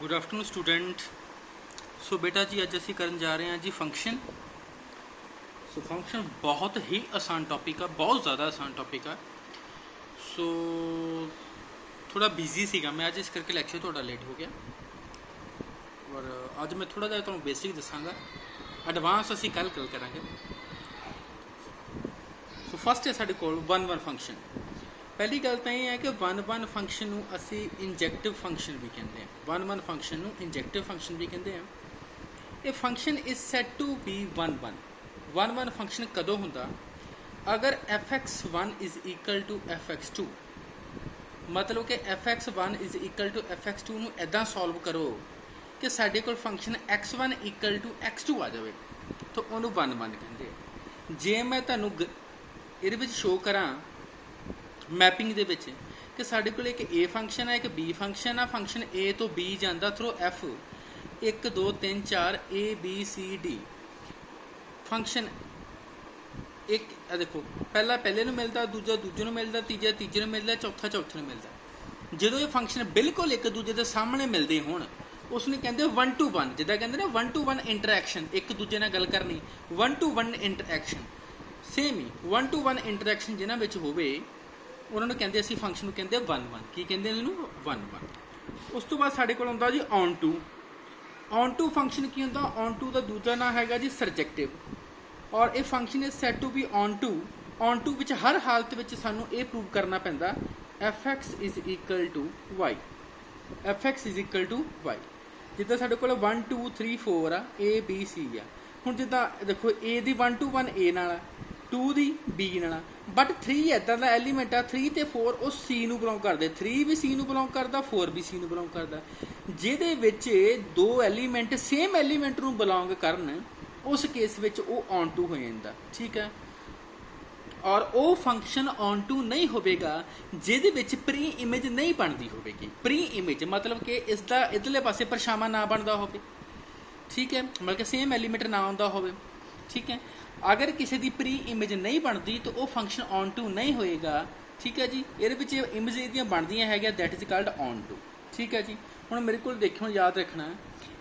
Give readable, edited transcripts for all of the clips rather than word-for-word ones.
Good afternoon student. सो बेटा जी अज असी करन जा रहे हैं जी फंक्शन। सो फंक्शन बहुत ही आसान टॉपिक है, बहुत ज़्यादा आसान टॉपिक है। सो थोड़ा बिजी सीगा मैं अज, इस करके लैक्चर थोड़ा लेट हो गया। और अज मैं थोड़ा जिहा तुहानूं बेसिक दसांगा, एडवांस असी कल करांगे। सो फस्ट है साडे कोल वन वन फंक्शन। पहली गल तो यह है कि वन वन फंक्शन नूं असी इंजैक्टिव फंक्शन भी कहते हैं। वन वन फंक्शन नूं इंजैक्टिव फंक्शन भी कहते हैं। ये function is said to be one one. One one function कदों हुंदा? अगर fx1 is equal to fx2, मतलब कि fx1 is equal to fx2 नूं इदां सॉल्व करो कि साडे कोल function x1 equal to x2 आ जाए, तो उन्होंने वन वन कहते। जे मैं तुहानूं इहदे विच शो करां मैपिंग दे विच कि साडे कोल एक ए फंक्शन है, एक बी फंक्शन है। फंक्शन ए तो बी जांदा through F 1 2 3 4 A B C D. Function एक देखो, पहला पहले नूं मिलता, दूजा दूजे नूं मिलता, तीजा तीजे नूं मिलता, चौथा चौथे नूं मिलता। जो ये फंक्शन बिल्कुल एक दूजे के सामने मिलते होण उसनूं कहंदे वन टू वन। जिद्दां कहंदे ना वन टू वन इंटरैक्शन, एक दूजे नाल गल करनी, one to one interaction. Same ही वन टू वन इंटरैक्शन जिन्हां विच होवे उन्होंने कहते असी फंक्शन कहते वन वन। की कहते हैं? One one. उस तो बाद साढ़े को आता जी onto. Onto function की होंगे? ऑन टू का दूजा नाम है जी सरजैक्टिव। और ये function is said to be onto. Onto विच हर हालत में सानू ये प्रूव करना पैंदा F x is equal to Y. F x is equal to Y. जिद्दां साडे कोल 1 2 3 4 आ, ए बी सी आ। हुण जिद्दां देखो ए दी 1 टू 1 ए नाल, 2 दी बी नाल, बट 3 इदां दा एलीमेंट आ 3 ते 4 ਉਹ C ਨੂੰ ਬਿਲੋਂਗ ਕਰਦੇ। 3 ਵੀ C ਨੂੰ ਬਿਲੋਂਗ ਕਰਦਾ, 4 ਵੀ C ਨੂੰ ਬਿਲੋਂਗ ਕਰਦਾ। ਜਿਹਦੇ ਵਿੱਚ ਦੋ ਐਲੀਮੈਂਟ ਸੇਮ ਐਲੀਮੈਂਟ ਨੂੰ ਬਿਲੋਂਗ ਕਰਨ, ਉਸ ਕੇਸ ਵਿੱਚ ਉਹ ਔਨ ਟੂ ਹੋ ਜਾਂਦਾ। ਠੀਕ ਹੈ। ਔਰ ਉਹ ਫੰਕਸ਼ਨ ਔਨ ਟੂ ਨਹੀਂ ਹੋਵੇਗਾ ਜਿਹਦੇ ਵਿੱਚ ਪ੍ਰੀ ਇਮੇਜ ਨਹੀਂ ਬਣਦੀ ਹੋਵੇਗੀ। ਪ੍ਰੀ ਇਮੇਜ मतलब ਕਿ ਇਸ ਦਾ ਇਧਰਲੇ ਪਾਸੇ ਪਰਛਾਵਾਂ ਨਾ ਬਣਦਾ ਹੋਵੇ। ਠੀਕ ਹੈ, मतलब कि सेम एलीमेंट ना आउंदा होवे। ठीक है। अगर किसी की प्री इमेज नहीं बनती तो वह फंक्शन ऑन टू नहीं होएगा। ठीक है जी। ये इमेज इहदियां बनदियां है, that is called onto. ठीक है जी। हुण मेरे को देखो, याद रखना,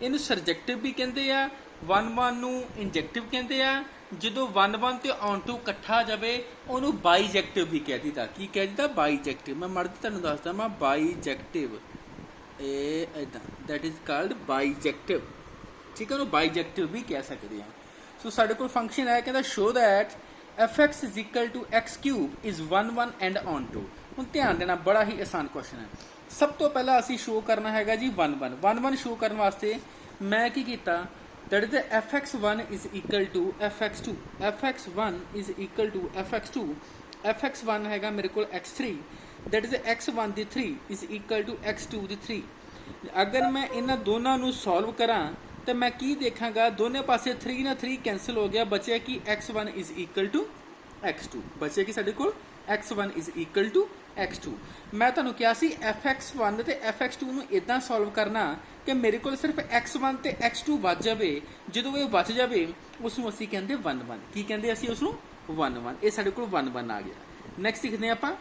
इनू सरजैक्टिव भी कहते हैं, वन वन नू इंजैक्टिव कहते हैं। जो वन वन तो ऑन टू कट्ठा जाए उन्होंने बाईजैक्टिव भी कह दीदा। की कह दीदा? बाईजैक्टिव। मैं मर्द तुहानूं दसदा मैं बाईजैक्टिव, इदां, दैट इज कॉल्ड बाईजैक्टिव। ठीक है, बाईजैक्टिव भी कह सकते हैं। सो साढ़े को फंक्शन है कहता show that f x is equal to x cube is one one and onto. हम ध्यान देना, बड़ा ही आसान क्वेश्चन है। सब तो पहला असी शो करना है जी one one. One one show करने वास्ते मैं की कीता, that is F x one is equal to F x two. F x one is equal to F x two. F x one है मेरे को X three, that is X one दी three is equal to X two दी three. अगर मैं इन्होंने दोनों नू सॉल्व करा तो मैं की देखांगा, दोनों पासे 3 ना 3 कैंसल हो गया, बचे कि x1 is equal to x2। बचे कि साडे कोल x1 is equal to x2। मैं तुहानूं कहा सी fx1 ते fx2 नूं इदां सॉल्व करना कि मेरे को सिर्फ x1 ते x2 बच जाए। जो ये बच जाए उसनूं असीं कहंदे वन वन। की कहंदे असीं उसनूं? One one. ये साडे कोल वन वन आ गया। नैक्सट देखते हैं आपां।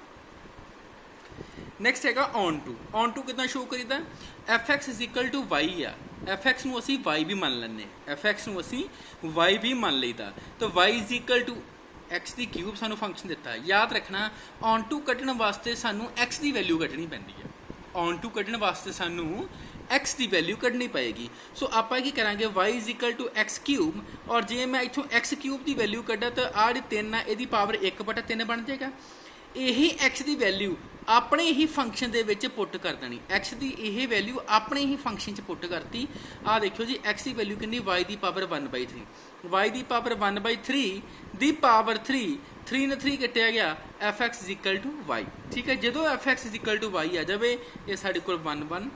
नैक्सट हैगा ऑन टू। ऑन टू कितना शो करीदा? F x is equal to Y आ। एफ एक्स नूं असीं वाई भी मान लैंदे। एफ एक्स नूं असीं वाई भी मान लईदा। तो y is equal to x दी क्यूब सानूं फंक्शन दिता। याद रखना, ऑन टू कड्ढण वास्ते सानूं एक्स दी वैल्यू कड्ढनी पैंदी है। ऑन टू कड्ढण वास्ते सानूं एक्स की वैल्यू कड्ढनी पएगी। सो आपां की करांगे, y is equal to x cube. और जे मैं इत्थों एक्स क्यूब की वैल्यू कड्ढा तो आ जी 3 है, इहदी पावर 1/3 बन जाएगा। यही एक्स की वैल्यू अपने ही फंक्शन दे विच पुट कर देनी। एक्स की यह वैल्यू अपने ही फंक्शन च पुट करती। आ देखो जी, एक्स की वैल्यू कितनी? वाई की पावर 1/3। वाई की पावर 1/3 दी पावर 3, 3 ने 3 कटिया गया, F x is equal to Y. ठीक है। जो F x is equal to Y आ जाए, ये साढ़े को वन वन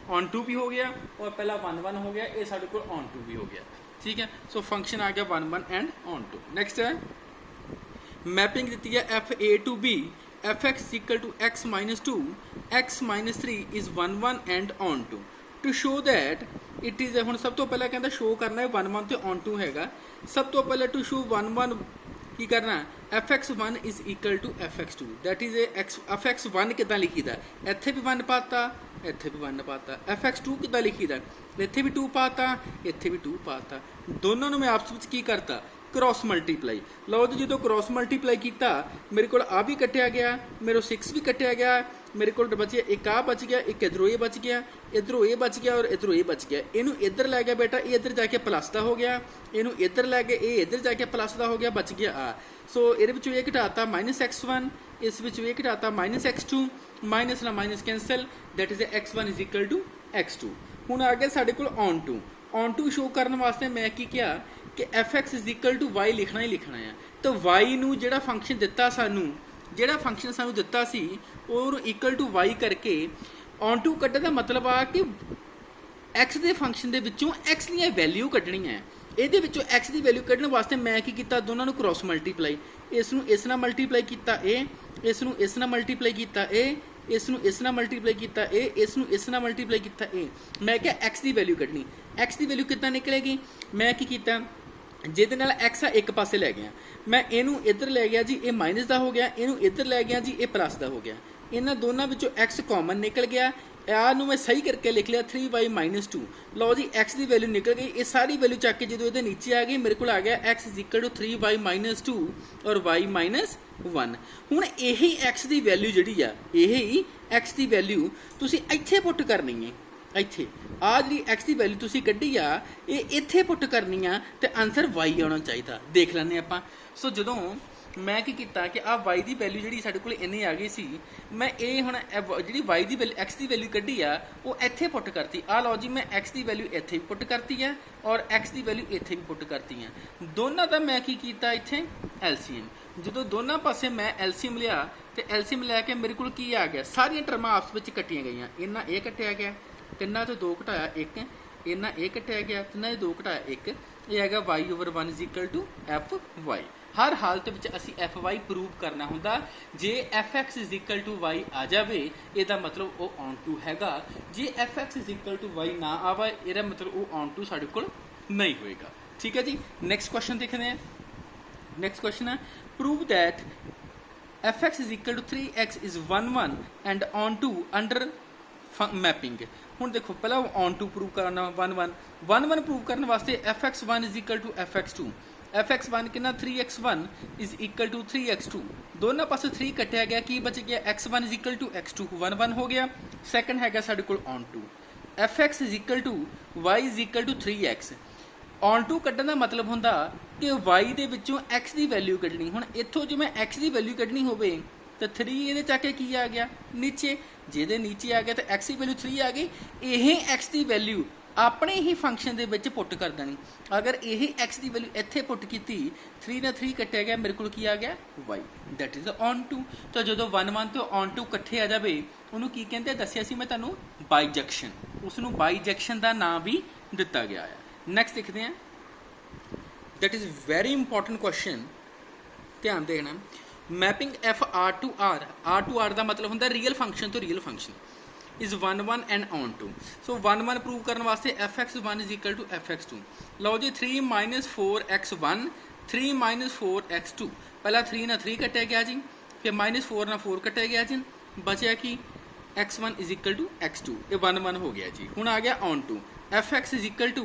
ऑन टू भी हो गया, और पहला वन वन हो गया, ये साढ़े को ऑन टू भी हो गया। ठीक है। सो फंक्शन आ गया one one and onto. Next है मैपिंग दी है f A to B. F x equal to x minus two, x minus three is one one and onto. To show that it is, हम सब तो पहले कहता show करना है वन वन तो ऑन टू है। सब तो पहले टू शो वन वन की करना, f x one is equal to F x two. That is F x one कितना लिखी दा, इत्थे भी वन पाता, ਇੱਥੇ ਵੀ 1 ਪਾਤਾ। fx2 ਕਿੱਦਾਂ ਲਿਖੀਦਾ, ਇੱਥੇ ਵੀ 2 ਪਾਤਾ, ਇੱਥੇ ਵੀ 2 ਪਾਤਾ। ਦੋਨਾਂ ਨੂੰ ਮੈਂ ਆਪਸ ਵਿੱਚ ਕੀ ਕਰਤਾ, क्रॉस मल्टीप्लाई। लो जी जो क्रॉस मल्टीप्लाई किया मेरे को आ भी कटिया गया, मेरे 6 भी कटिया गया, मेरे को बचे एक आ बच गया, एक इधरों ये बच गया, इधरों ये बच गया और इधरों ये बच गया। इनू इधर लै गया बेटा, ये इधर जाके प्लस का हो गया, इनू इधर लै गए, ये इधर जाके प्लस का हो गया, बच गया आ। सो ये घटाता -x1, इस ये घटाता -x2, माइनस ना minus cancel, that is x1 is equal to x2। हुण आ गया साडे कोल ऑन टू शो करने वास्ते मैं की किया कि fx is equal to y लिखना ही लिखना है। तो y नू जिहड़ा फंक्शन दिता सानू, जिहड़ा फंक्शन सानू दिता सी और इक्वल टू y करके ऑन टू कड्ढण दा मतलब आ कि x दे फंक्शन दे विचों x दी वैल्यू कड्ढणी है। ਇਹਦੇ ਵਿੱਚੋਂ x ਦੀ ਵੈਲਿਊ ਕੱਢਣ ਵਾਸਤੇ ਮੈਂ ਕੀ ਕੀਤਾ, ਦੋਨਾਂ ਨੂੰ ਕ੍ਰੋਸ ਮਲਟੀਪਲਾਈ, ਇਸ ਨੂੰ ਇਸ ਨਾਲ ਮਲਟੀਪਲਾਈ ਕੀਤਾ ਇਹ, ਇਸ ਨੂੰ ਇਸ ਨਾਲ ਮਲਟੀਪਲਾਈ ਕੀਤਾ ਇਹ, ਇਸ ਨੂੰ ਇਸ ਨਾਲ ਮਲਟੀਪਲਾਈ ਕੀਤਾ ਇਹ, ਇਸ ਨੂੰ ਇਸ ਨਾਲ ਮਲਟੀਪਲਾਈ ਕੀਤਾ ਇਹ। ਮੈਂ ਕਿਹਾ x ਦੀ ਵੈਲਿਊ ਕੱਢਣੀ। x ਦੀ ਵੈਲਿਊ ਕਿੱਦਾਂ ਨਿਕਲੇਗੀ, ਮੈਂ ਕੀ ਕੀਤਾ, ਜਿਹਦੇ ਨਾਲ x ਆ ਇੱਕ ਪਾਸੇ ਲੈ ਗਿਆ, ਮੈਂ ਇਹਨੂੰ ਇੱਧਰ ਲੈ ਗਿਆ ਜੀ, ਇਹ ਮਾਈਨਸ ਦਾ ਹੋ ਗਿਆ, ਇਹਨੂੰ ਇੱਧਰ ਲੈ ਗਿਆ ਜੀ, ਇਹ ਪਲੱਸ ਦਾ ਹੋ ਗਿਆ। ਇਹਨਾਂ ਦੋਨਾਂ ਵਿੱਚੋਂ x ਕਾਮਨ ਨਿਕਲ ਗਿਆ। ਆ ਨੂੰ मैं सही करके लिख लिया 3y - 2। लो जी x की वैल्यू निकल गई, ये सारी वैल्यू चक के जो ये नीचे आ गई, मेरे को आ गया x is equal to 3y - 2 और y - 1। हुण यही x की वैल्यू जी यही x की वैल्यू तुसीं इत्थे पुट करनी है। ਇੱਥੇ ਆ ਜਿਹੜੀ x ਦੀ ਵੈल्यू ਤੁਸੀਂ ਕੱਢੀ ਆ, ਇਹ ਇੱਥੇ ਪੁੱਟ ਕਰਨੀ ਆ ਤੇ ਆਨਸਰ y ਆਉਣਾ ਚਾਹੀਦਾ। ਦੇਖ ਲੈਂਦੇ ਆਪਾਂ। ਸੋ ਜਦੋਂ ਮੈਂ ਕੀ ਕੀਤਾ ਕਿ ਆ y ਦੀ ਵੈਲਿਊ ਜਿਹੜੀ ਸਾਡੇ ਕੋਲ ਇੰਨੀ ਆ ਗਈ ਸੀ, ਮੈਂ ਇਹ ਹੁਣ ਜਿਹੜੀ y ਦੀ ਵੈਲਿਊ x ਦੀ ਵੈਲਿਊ ਕੱਢੀ ਆ ਉਹ ਇੱਥੇ ਪੁੱਟ ਕਰਤੀ। ਆ ਲਓ ਜੀ, ਮੈਂ x ਦੀ ਵੈਲਿਊ ਇੱਥੇ ਵੀ ਪੁੱਟ ਕਰਤੀ ਆ ਔਰ x ਦੀ ਵੈਲਿਊ ਇੱਥੇ ਵੀ ਪੁੱਟ ਕਰਤੀ ਆ। ਦੋਨਾਂ ਦਾ ਮੈਂ ਕੀ ਕੀਤਾ ਇੱਥੇ ਐਲਸੀਐਮ। ਜਦੋਂ ਦੋਨਾਂ ਪਾਸੇ ਮੈਂ ਐਲਸੀਐਮ ਲਿਆ ਤੇ ਐਲਸੀਐਮ ਲੈ ਕੇ ਮੇਰੇ ਕੋਲ ਕੀ ਆ ਗਿਆ, ਸਾਰੀਆਂ ਟਰਮਾਂ ਆਪਸ ਵਿੱਚ ਕੱਟੀਆਂ ਗਈਆਂ। ਇਹਨਾਂ ਇਹ ਕੱਟਿਆ ਗਿਆ, ਤਿੰਨਾਂ ਤੋਂ 2 ਘਟਾਇਆ 1, ਇਹਨਾਂ ਇਹ ਕੱਟਿਆ ਗਿਆ, ਤਿੰਨਾਂ ਤੋਂ 2 ਘਟਾਇਆ 1, ਇਹ ਹੈਗਾ y/1 is equal to fy। हर हालत में असी fy प्रूव करना होंदा। जे fx is equal to y आ जाए यदा मतलब वो ऑन टू हैगा, जे fx is equal to y ना आवे यदा मतलब वो ऑन टू साढ़े कोल नहीं होएगा। ठीक है जी, नेक्स्ट क्वेश्चन देखते हैं। नेक्स्ट क्वेश्चन है prove that fx is equal to 3x is 1 and onto under mapping. हुण देखो पहला ऑन टू प्रूव करना 1 प्रूव करने वास्ते fx1 is equal to fx2। fx1 कितना 3x1 is equal to 3x2, दोनों पासे 3 कटिया गया, की बच गया x1 is equal to x2, 1 हो गया। सैकेंड हैगा साडे कोल onto fx is equal to y is equal to 3x। Onto कड्ढण दा मतलब हुंदा कि y दे विचों x दी वैल्यू कड्ढणी। हुण इत्थों जे मैं x दी वैल्यू कड्ढणी होवे तो 3 ਇਹਦੇ ਚੱਕ ਕੇ ਕੀ ਆ ਗਿਆ नीचे, ਜਿਹਦੇ नीचे आ गया तो x ਦੀ वैल्यू 3 आ गई। ਇਹ x ਦੀ वैल्यू ਆਪਣੇ ਹੀ ਫੰਕਸ਼ਨ ਦੇ ਵਿੱਚ ਪੁੱਟ ਕਰ ਦੇਣੀ। ਅਗਰ ਇਹ x ਦੀ ਵੈਲਿਊ ਇੱਥੇ ਪੁੱਟ ਕੀਤੀ, 3 ਨਾਲ 3 ਕੱਟਿਆ ਗਿਆ, ਮੇਰੇ ਕੋਲ ਕੀ ਆ ਗਿਆ y, that is onto. ਤਾਂ ਜਦੋਂ 1 ਤੋਂ ਔਨ ਟੂ ਇਕੱਠੇ ਆ ਜਾਵੇ ਉਹਨੂੰ ਕੀ ਕਹਿੰਦੇ, ਦੱਸਿਆ ਸੀ ਮੈਂ ਤੁਹਾਨੂੰ, ਬਾਈਜੈਕਸ਼ਨ। ਉਸ ਨੂੰ ਬਾਈਜੈਕਸ਼ਨ ਦਾ ਨਾਮ ਵੀ ਦਿੱਤਾ ਗਿਆ ਹੈ। ਨੈਕਸਟ ਦੇਖਦੇ ਹਾਂ, that is very important question, ਧਿਆਨ ਦੇਣਾ। Mapping f r to r, r to r ਦਾ ਮਤਲਬ ਹੁੰਦਾ ਰੀਅਲ ਫੰਕਸ਼ਨ ਤੋਂ real function, is 1 and on to। so 1 prove करने वास्ते fx1 is equal to fx2। Low ji 3 - 4x1 3 - 4x2, पहला 3 ਨਾਲ 3 कटिया गया जी, फिर -4 ਨਾਲ 4 कटिया गया जी, बचा कि x1 is equal to x2, ये 1 हो गया जी। हुण आ गया on to fx is equal to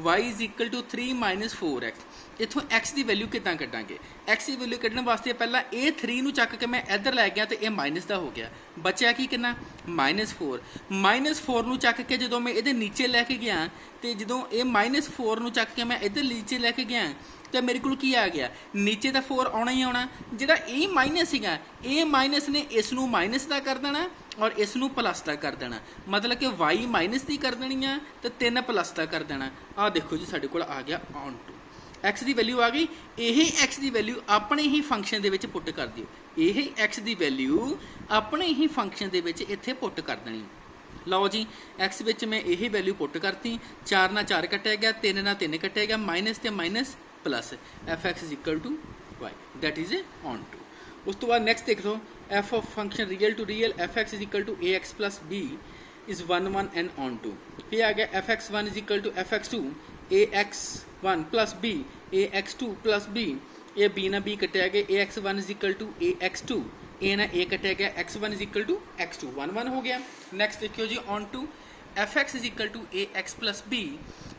y is equal to 3 - 4x। इत्थों x की वैल्यू कितना कटांगे, x की वैल्यू कढ़ने वास्ते पहला ये 3 नूं चक के मैं इधर लै गया तो यह माइनस का हो गया, बचा कि कितना -4 नूं चक के जो मैं ये नीचे लैके गया तो जो ये -4 नूं चक के मैं इधर नीचे लैके गया तो मेरे को की आ गया, नीचे तो 4 आना ही आना। जिहड़ा ये माइनस है, ये माइनस ने इस नूं माइनस का कर देना और इस नूं प्लस का कर देना, मतलब कि y माइनस की कर देनी है तो 3 प्लस का कर देना। आ देखो जी साडे कोल आ गया ऑन टू, x की वैल्यू आ गई। यही x की वैल्यू अपने ही फंक्शन के विच पुट कर दिओ, यही x की वैल्यू अपने ही फंक्शन के विच इत्थे पुट कर देनी। लो जी x विच मैं यही वैल्यू पुट करती, 4 ਨਾਲ 4 कटिया गया, 3 ਨਾਲ 3 कटिया गया, माइनस ते minus plus fx is equal to y, that is onto. उस तो बाद नेक्स्ट देख लो, f of function real to real fx is equal to ax plus b is 1 and onto. फिर आ गया fx1 is equal to fx2 ax1 plus b ax2 plus b, ये b ना b कटिया गया, ax1 is equal to ax2 ए ना ए कटिया गया x1 is equal to x2 1 1 हो गया। नैक्सट देखियो जी onto F x is equal to A X plus B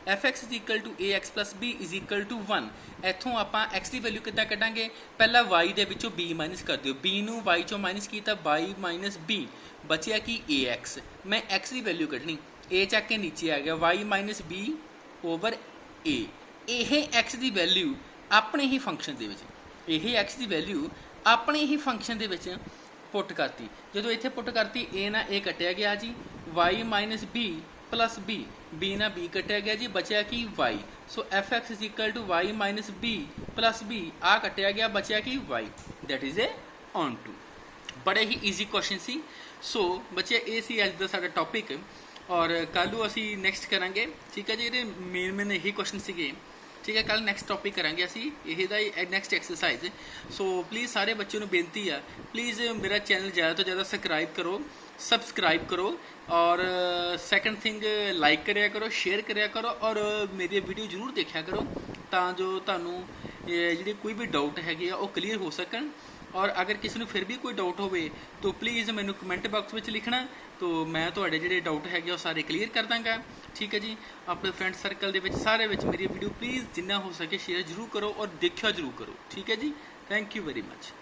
F x is equal to A X plus B is equal to 1 इतों आप एक्स की वैल्यू कितना कटांगे पहला why they विचों बी माइनस कर दिओ बी नू वाई चों माइनस किया वाई माइनस बी बचिया कि ए एक्स मैं एक्स की वैल्यू कटनी ए चक के नीचे आ गया वाई माइनस बी ओवर ए यह एक्स की वैल्यू अपने ही फंक्शन दे विच यह एक्स की वैल्यू अपने ही फंक्शन दे विच पुट करती जो इत्थे पुट करती ए ना ए कटिया गया जी y minus b plus b b ना बी कटिया गया जी बचिया कि y so f x is equal to y minus b plus b आ कटिया गया बचिया कि y that is a onto बड़े ही ईजी क्वेश्चन सी सो बच्चे ये सी अज का साडा टॉपिक और कल असी नैक्सट करांगे ठीक है जी ये मेन यही क्वेश्चन सीगे ठीक है कल नैक्सट टॉपिक करांगे असी यही नैक्सट एक्सरसाइज सो प्लीज़ सारे बच्चों को बेनती है प्लीज़ मेरा चैनल ज़्यादा तो ज़्यादा सब्सक्राइब करो और सैकेंड थिंग लाइक करिया करो शेयर करिया करो और मेरी वीडियो जरूर देखा करो तो जो तुहानू जी कोई भी डाउट है वो क्लीयर हो सकन और अगर किसी को फिर भी कोई डाउट हो तो प्लीज़ मैनू कमेंट बॉक्स में लिखना तो मैं थोड़े जो डाउट है वो सारे क्लीयर कर दाँगा ठीक है जी। अपने फ्रेंड सर्कल के सारे मेरी वीडियो प्लीज़ जिन्ना हो सके शेयर जरूर करो और देखा जरूर करो ठीक है जी। Thank you very much.